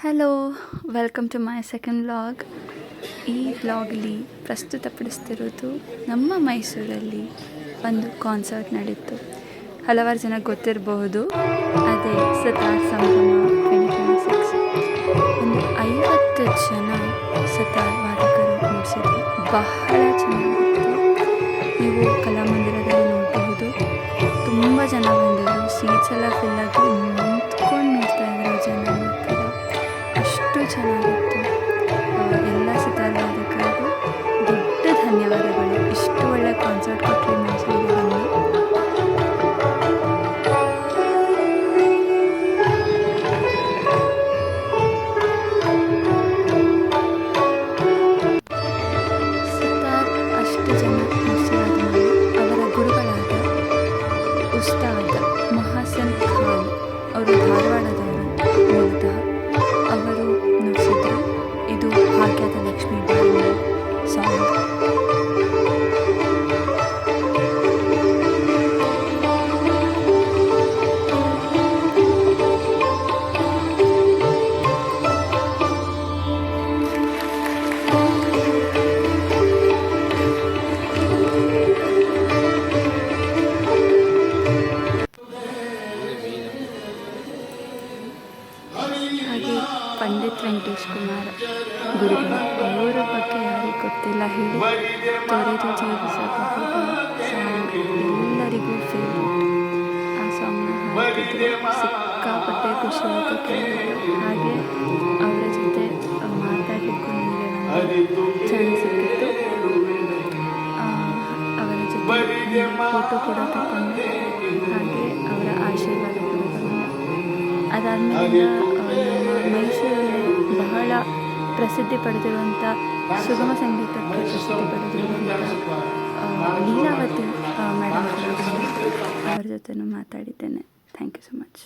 Hello, welcome to my second vlog. ಈ ವ್ಲಾಗಲ್ಲಿ ಪ್ರಸ್ತುತಪಡಿಸ್ತಿರೋದು ನಮ್ಮ ಮೈಸೂರಲ್ಲಿ ಒಂದು ಕಾನ್ಸರ್ಟ್ ನಡೀತು. ಹಲವಾರು ಜನ ಗೊತ್ತಿರಬಹುದು, ಅದೇ ಸಿತಾರ್ ಸಂಭ್ರಮ 2026. ಒಂದು 50 ಜನ ಸಿತಾರ್ ವಾದಕರು ನುಡಿಸಿದ್ರು. ಬಹಳ ಚೆನ್ನಾಗಿತ್ತು. ನೀವು ಕಲಾಮಂದಿರದಲ್ಲಿ ನೋಡಬಹುದು, ತುಂಬ ಜನ ಬಂದಿದ್ರು. ಸೀಟ್ಸ್ ಎಲ್ಲ ಫಿಲ್ ಆಗಿ ನಿಂತ್ಕೊಂಡು ನೋಡ್ತಾ ಇದ್ರು ಜನ ಮಾತ್ರ. ಅಷ್ಟು ಚೆನ್ನಾಗಿತ್ತು. ಎಲ್ಲ ಸಿತಾರ್ ವಾದಕರಿಗೂ ದೊಡ್ಡ ಧನ್ಯವಾದಗಳು. ಇಷ್ಟು ಒಳ್ಳೆ ಕಾನ್ಸರ್ಟ್ ಕೊಟ್ಟರೆ ಮೈಸೂರಿಗೆ ಬಂದು. ಸಿತಾರ್ ಅಷ್ಟು ಜನ ನುಡಿಸಿದ ಮೇಲೆ ಅವರ ಗುರುಗಳಾದ ಉಸ್ತಾದ್ ಮೊಹಸನ್ ಖಾನ್ ಅವರು ಧಾರವಾಡದವರು ಮೂಲತಃ. ಅವರು ನುಡಿಸಿದ್ರು. ಇದು ಭಾಗ್ಯದ ಲಕ್ಷ್ಮೀ ಬಾಯಿ ಸಾಂಗ್. ಹಾಗೆ ಪಂಡಿತ್ ವೆಂಕಟೇಶ್ ಕುಮಾರ್ ಗುರುಗಳು, ಅವರ ಬಗ್ಗೆ ಯಾರಿಗೆ ಗೊತ್ತಿಲ್ಲ ಹೇಳಿ. ತೊರೆದು ಜೀವಿಸಬಹುದು ಸಾಂಗ್ ಎಲ್ಲರಿಗೂ ಫೇವ್ರೇಟ್. ಆ ಸಾಂಗ್ನ ಹಾಡ್ತಿದ್ರು. ಸಿಕ್ಕಾಪಟ್ಟೆ ಖುಷಿ ಆಯಿತು ಕೇಳಿದ್ರು. ಹಾಗೆ ಅವರ ಜೊತೆ ಮಾತಾಡಲಿಕ್ಕೂ ನನಗೆ ಒಂದು ಚಾನ್ಸ್ ಸಿಕ್ಕಿತ್ತು. ಅವರ ಜೊತೆ ಫೋಟೋ ಕೂಡ ತಗೊಂಡೆ. ಹಾಗೆ ಅವರ ಆಶೀರ್ವಾದ ಕೂಡ ತಗೊಂಡೆ. ಅದಾದಮೇಲೆ ಮೈಸೂರಲ್ಲಿ ಬಹಳ ಪ್ರಸಿದ್ಧಿ ಪಡೆದಿರುವಂಥ ಸುಗಮ ಸಂಗೀತಕ್ಕೆ ಪ್ರಸಿದ್ಧಿ ಪಡೆದಿರುವಂಥ ಲೀಲಾವತಿ ಮೇಡಮ್ ಕೂಡ ಅವರ ಜೊತೆನೂ ಮಾತಾಡಿದ್ದೇನೆ. Thank you so much.